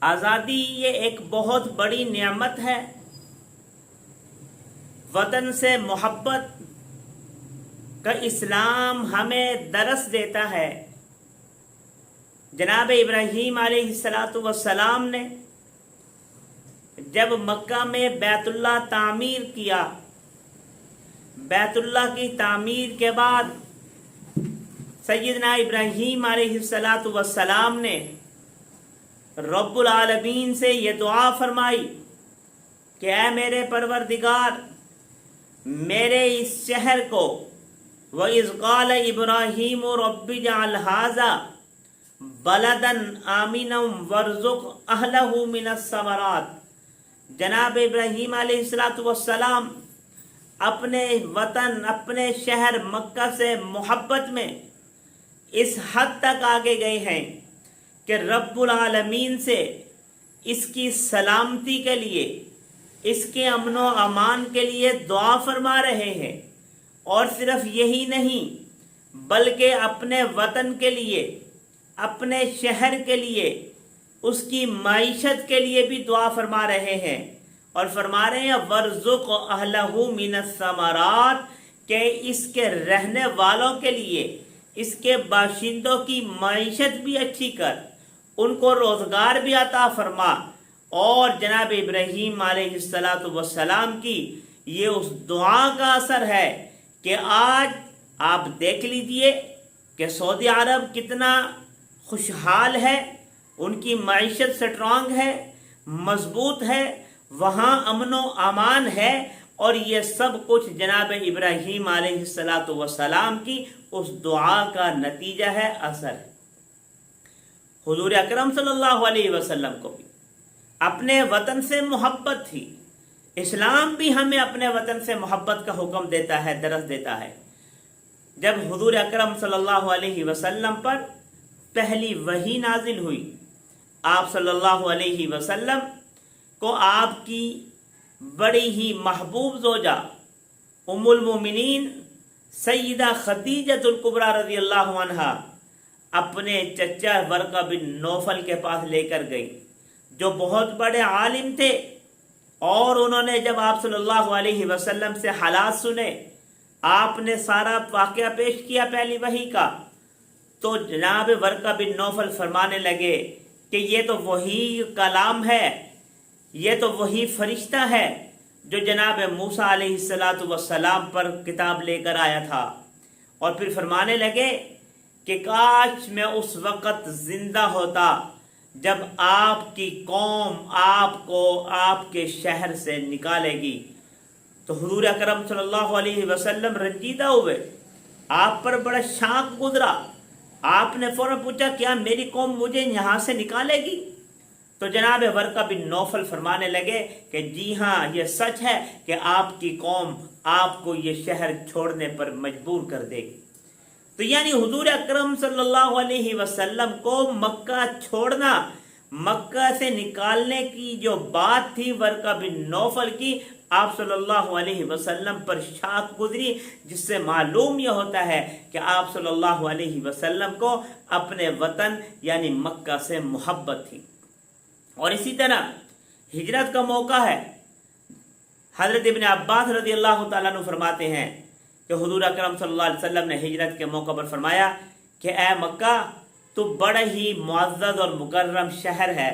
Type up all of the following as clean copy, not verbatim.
آزادی یہ ایک بہت بڑی نعمت ہے۔ وطن سے محبت کا اسلام ہمیں درس دیتا ہے۔ جناب ابراہیم علیہ السلام نے جب مکہ میں بیت اللہ تعمیر کیا، بیت اللہ کی تعمیر کے بعد سیدنا ابراہیم علیہ السلام نے رب العالمین سے یہ دعا فرمائی کہ اے میرے پروردگار، میرے اس شہر کو وَإِذْ قَالَ إِبْرَاهِيمُ رَبِّ اجْعَلْ هَٰذَا بَلَدًا آمِنًا وَارْزُقْ أَهْلَهُ مِنَ الثَّمَرَاتِ، جناب ابراہیم علیہ السلام اپنے وطن، اپنے شہر مکہ سے محبت میں اس حد تک آگے گئے ہیں کہ رب العالمین سے اس کی سلامتی کے لیے، اس کے امن و امان کے لیے دعا فرما رہے ہیں۔ اور صرف یہی نہیں بلکہ اپنے وطن کے لیے، اپنے شہر کے لیے، اس کی معیشت کے لیے بھی دعا فرما رہے ہیں، اور فرما رہے ہیں وَارْزُقْ أَهْلَهُ مِنَ الثَّمَرَاتِ، کہ اس کے رہنے والوں کے لیے، اس کے باشندوں کی معیشت بھی اچھی کر، ان کو روزگار بھی عطا فرما۔ اور جناب ابراہیم علیہ السلام کی یہ اس دعا کا اثر ہے کہ آج آپ دیکھ لیجئے کہ سعودی عرب کتنا خوشحال ہے، ان کی معیشت سٹرانگ ہے، مضبوط ہے، وہاں امن و امان ہے، اور یہ سب کچھ جناب ابراہیم علیہ السلام کی اس دعا کا نتیجہ ہے، اثر ہے۔ حضور اکرم صلی اللہ علیہ وسلم کو بھی اپنے وطن سے محبت تھی۔ اسلام بھی ہمیں اپنے وطن سے محبت کا حکم دیتا ہے، درس دیتا ہے۔ جب حضور اکرم صلی اللہ علیہ وسلم پر پہلی وحی نازل ہوئی، آپ صلی اللہ علیہ وسلم کو آپ کی بڑی ہی محبوب زوجہ ام المومنین سیدہ خدیجہ الکبریٰ رضی اللہ عنہا اپنے چچا ورقہ بن نوفل کے پاس لے کر گئی، جو بہت بڑے عالم تھے، اور انہوں نے جب آپ صلی اللہ علیہ وسلم سے حالات سنے، آپ نے سارا واقعہ پیش کیا پہلی وحی کا، تو جناب ورقہ بن نوفل فرمانے لگے کہ یہ تو وہی کلام ہے، یہ تو وہی فرشتہ ہے جو جناب موسیٰ علیہ السلام پر کتاب لے کر آیا تھا۔ اور پھر فرمانے لگے کہ کاش میں اس وقت زندہ ہوتا جب آپ کی قوم آپ کو آپ کے شہر سے نکالے گی۔ تو حضور اکرم صلی اللہ علیہ وسلم رنجیدہ ہوئے، آپ پر بڑا شاق گزرا۔ آپ نے فوراً پوچھا کیا میری قوم مجھے یہاں سے نکالے گی؟ تو جناب ورقہ بن نوفل فرمانے لگے کہ جی ہاں، یہ سچ ہے کہ آپ کی قوم آپ کو یہ شہر چھوڑنے پر مجبور کر دے گی۔ تو یعنی حضور اکرم صلی اللہ علیہ وسلم کو مکہ چھوڑنا، مکہ سے نکالنے کی جو بات تھی ورقہ بن نوفل کی، آپ صلی اللہ علیہ وسلم پر شاق گزری، جس سے معلوم یہ ہوتا ہے کہ آپ صلی اللہ علیہ وسلم کو اپنے وطن یعنی مکہ سے محبت تھی۔ اور اسی طرح ہجرت کا موقع ہے۔ حضرت ابن عباس رضی اللہ تعالیٰ عنہ فرماتے ہیں کہ حضور اکرم صلی اللہ علیہ وسلم نے ہجرت کے موقع پر فرمایا کہ اے مکہ، تو بڑا ہی معزز اور مکرم شہر ہے،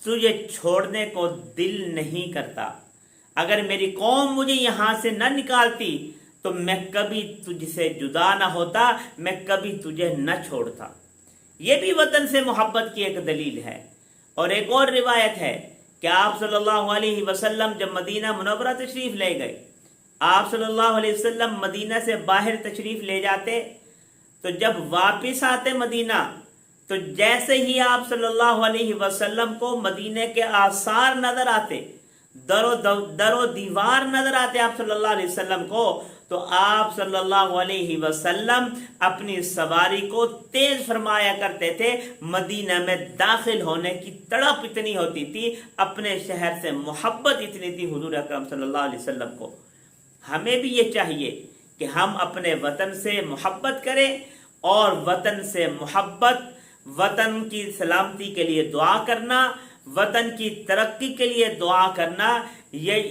تجھے چھوڑنے کو دل نہیں کرتا۔ اگر میری قوم مجھے یہاں سے نہ نکالتی تو میں کبھی تجھ سے جدا نہ ہوتا، میں کبھی تجھے نہ چھوڑتا۔ یہ بھی وطن سے محبت کی ایک دلیل ہے۔ اور ایک اور روایت ہے کہ آپ صلی اللہ علیہ وسلم جب مدینہ منورہ تشریف لے گئے، آپ صلی اللہ علیہ وسلم مدینہ سے باہر تشریف لے جاتے، تو جب واپس آتے مدینہ، تو جیسے ہی آپ صلی اللہ علیہ وسلم کو مدینہ کے آثار نظر آتے، در و دیوار نظر آتے آپ صلی اللہ علیہ وسلم کو، تو آپ صلی اللہ علیہ وسلم اپنی سواری کو تیز فرمایا کرتے تھے۔ مدینہ میں داخل ہونے کی تڑپ اتنی ہوتی تھی، اپنے شہر سے محبت اتنی تھی حضور اکرم صلی اللہ علیہ وسلم کو۔ ہمیں بھی یہ چاہیے کہ ہم اپنے وطن سے محبت کریں، اور وطن سے محبت وطن کی سلامتی کے لیے دعا کرنا، وطن کی ترقی کے لیے دعا کرنا، یہ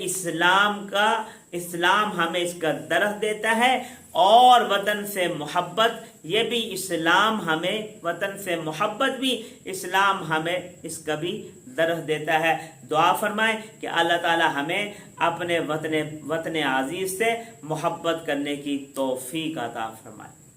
اسلام ہمیں اس کا درس دیتا ہے۔ اور وطن سے محبت، یہ بھی اسلام ہمیں، وطن سے محبت بھی اسلام ہمیں اس کا بھی درس دیتا ہے۔ دعا فرمائیں کہ اللہ تعالی ہمیں اپنے وطن عزیز سے محبت کرنے کی توفیق عطا فرمائے۔